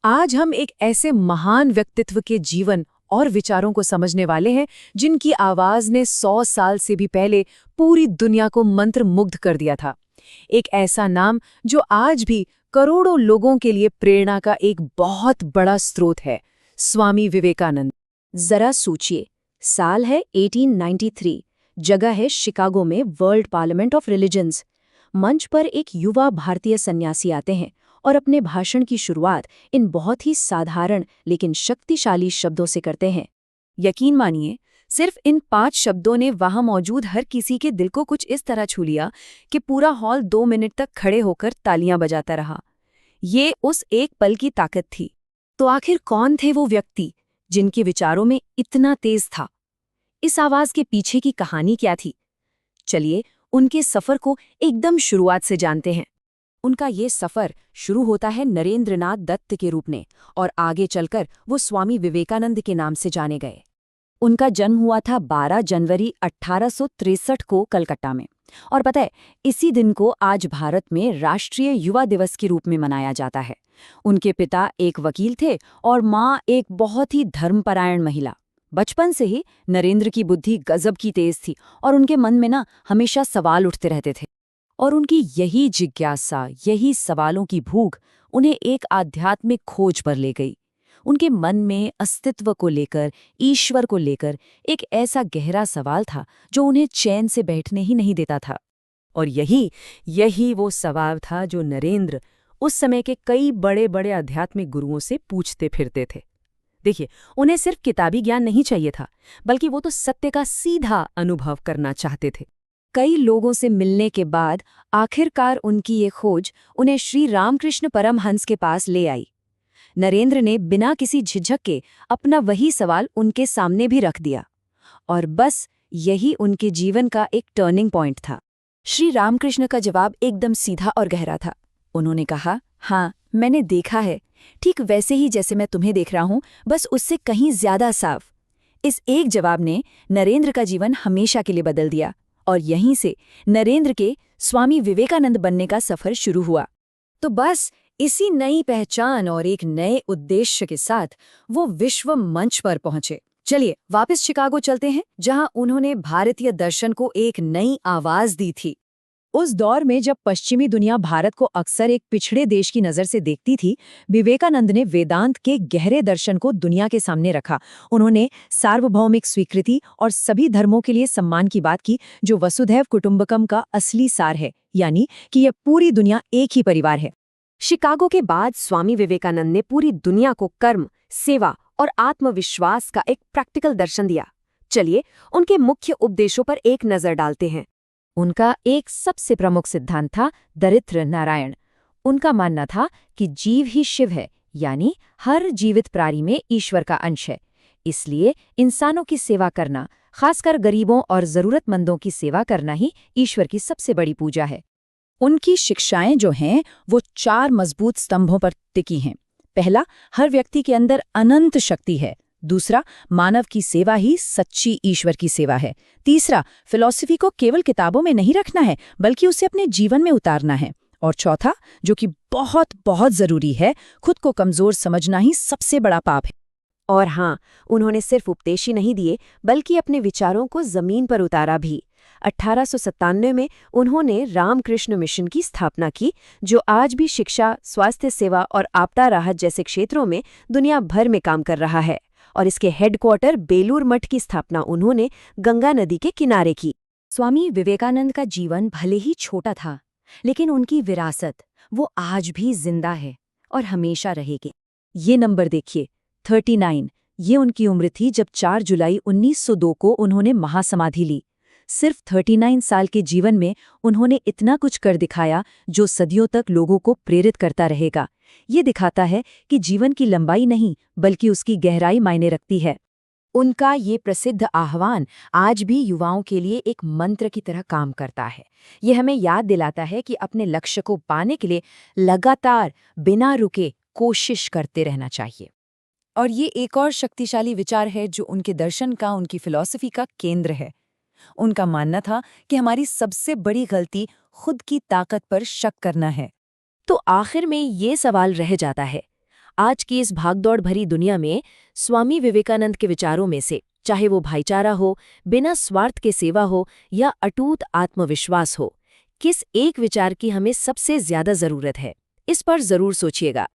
आज हम एक ऐसे महान व्यक्तित्व के जीवन और विचारों को समझने वाले हैं जिनकी आवाज ने 100 साल से भी पहले पूरी दुनिया को मंत्रमुग्ध कर दिया था। एक ऐसा नाम जो आज भी करोड़ों लोगों के लिए प्रेरणा का एक बहुत बड़ा स्रोत है, स्वामी विवेकानंद। जरा सोचिए, साल है 1893, जगह है शिकागो में वर्ल्ड पार्लियामेंट ऑफ रिलीजन्स। मंच पर एक युवा भारतीय सन्यासी आते हैं और अपने भाषण की शुरुआत इन बहुत ही साधारण लेकिन शक्तिशाली शब्दों से करते हैं। यकीन मानिए, सिर्फ इन 5 शब्दों ने वहां मौजूद हर किसी के दिल को कुछ इस तरह छू लिया कि पूरा हॉल 2 मिनट तक खड़े होकर तालियां बजाता रहा। ये उस एक पल की ताकत थी। तो आखिर कौन थे वो व्यक्ति जिनके विचारों में इतना तेज था? इस आवाज के पीछे की कहानी क्या थी? चलिए उनके सफर को एकदम शुरुआत से जानते हैं। उनका ये सफर शुरू होता है नरेंद्रनाथ दत्त के रूप में और आगे चलकर वो स्वामी विवेकानंद के नाम से जाने गए। उनका जन्म हुआ था 12 जनवरी 1863 को कलकत्ता में। और पता है, इसी दिन को आज भारत में राष्ट्रीय युवा दिवस के रूप में मनाया जाता है। उनके पिता एक वकील थे और माँ एक बहुत ही धर्मपरायण महिला। बचपन से ही नरेंद्र की बुद्धि गजब की तेज थी और उनके मन में हमेशा सवाल उठते रहते थे। और उनकी यही जिज्ञासा, यही सवालों की भूख उन्हें एक आध्यात्मिक खोज पर ले गई। उनके मन में अस्तित्व को लेकर, ईश्वर को लेकर एक ऐसा गहरा सवाल था जो उन्हें चैन से बैठने ही नहीं देता था। और यही वो सवाल था जो नरेंद्र उस समय के कई बड़े बड़े आध्यात्मिक गुरुओं से पूछते फिरते थे। देखिए, उन्हें सिर्फ किताबी ज्ञान नहीं चाहिए था, बल्कि वो तो सत्य का सीधा अनुभव करना चाहते थे। कई लोगों से मिलने के बाद आखिरकार उनकी ये खोज उन्हें श्री रामकृष्ण परमहंस के पास ले आई। नरेंद्र ने बिना किसी झिझक के अपना वही सवाल उनके सामने भी रख दिया। और बस यही उनके जीवन का एक टर्निंग पॉइंट था। श्री रामकृष्ण का जवाब एकदम सीधा और गहरा था। उन्होंने कहा, हाँ, मैंने देखा है, ठीक वैसे ही जैसे मैं तुम्हें देख रहा हूं, बस उससे कहीं ज्यादा साफ। इस एक जवाब ने नरेंद्र का जीवन हमेशा के लिए बदल दिया और यहीं से नरेंद्र के स्वामी विवेकानंद बनने का सफर शुरू हुआ। तो बस इसी नई पहचान और एक नए उद्देश्य के साथ वो विश्व मंच पर पहुंचे। चलिए वापस शिकागो चलते हैं, जहां उन्होंने भारतीय दर्शन को एक नई आवाज दी थी। उस दौर में जब पश्चिमी दुनिया भारत को अक्सर एक पिछड़े देश की नज़र से देखती थी, विवेकानंद ने वेदांत के गहरे दर्शन को दुनिया के सामने रखा। उन्होंने सार्वभौमिक स्वीकृति और सभी धर्मों के लिए सम्मान की बात की, जो वसुधैव कुटुंबकम का असली सार है, यानी कि यह पूरी दुनिया एक ही परिवार है। शिकागो के बाद स्वामी विवेकानंद ने पूरी दुनिया को कर्म, सेवा और आत्मविश्वास का एक प्रैक्टिकल दर्शन दिया। चलिए उनके मुख्य उपदेशों पर एक नज़र डालते हैं। उनका एक सबसे प्रमुख सिद्धांत था दरिद्र नारायण। उनका मानना था कि जीव ही शिव है, यानी हर जीवित प्राणी में ईश्वर का अंश है। इसलिए इंसानों की सेवा करना, खासकर गरीबों और जरूरतमंदों की सेवा करना ही ईश्वर की सबसे बड़ी पूजा है। उनकी शिक्षाएं जो हैं वो 4 मजबूत स्तंभों पर टिकी हैं। पहला, हर व्यक्ति के अंदर अनंत शक्ति है। दूसरा, मानव की सेवा ही सच्ची ईश्वर की सेवा है। तीसरा, फिलॉसफी को केवल किताबों में नहीं रखना है, बल्कि उसे अपने जीवन में उतारना है। और चौथा, जो कि बहुत बहुत जरूरी है, खुद को कमजोर समझना ही सबसे बड़ा पाप है। और हाँ, उन्होंने सिर्फ उपदेश ही नहीं दिए, बल्कि अपने विचारों को जमीन पर उतारा भी। 1897 में उन्होंने रामकृष्ण मिशन की स्थापना की, जो आज भी शिक्षा, स्वास्थ्य सेवा और आपदा राहत जैसे क्षेत्रों में दुनिया भर में काम कर रहा है। और इसके हेडक्वार्टर बेलूर मठ की स्थापना उन्होंने गंगा नदी के किनारे की। स्वामी विवेकानंद का जीवन भले ही छोटा था, लेकिन उनकी विरासत वो आज भी जिंदा है और हमेशा रहेगी। ये नंबर देखिए, 39। ये उनकी उम्र थी जब 4 जुलाई 1902 को उन्होंने महासमाधि ली। सिर्फ 39 साल के जीवन में उन्होंने इतना कुछ कर दिखाया जो सदियों तक लोगों को प्रेरित करता रहेगा। ये दिखाता है कि जीवन की लंबाई नहीं, बल्कि उसकी गहराई मायने रखती है। उनका ये प्रसिद्ध आह्वान आज भी युवाओं के लिए एक मंत्र की तरह काम करता है। ये हमें याद दिलाता है कि अपने लक्ष्य को पाने के लिए लगातार बिना रुके कोशिश करते रहना चाहिए। और ये एक और शक्तिशाली विचार है जो उनके दर्शन का, उनकी फिलॉसफी का केंद्र है। उनका मानना था कि हमारी सबसे बड़ी गलती खुद की ताकत पर शक करना है। तो आखिर में ये सवाल रह जाता है, आज की इस भागदौड़ भरी दुनिया में स्वामी विवेकानंद के विचारों में से, चाहे वो भाईचारा हो, बिना स्वार्थ के सेवा हो या अटूट आत्मविश्वास हो, किस एक विचार की हमें सबसे ज्यादा जरूरत है? इस पर जरूर सोचिएगा।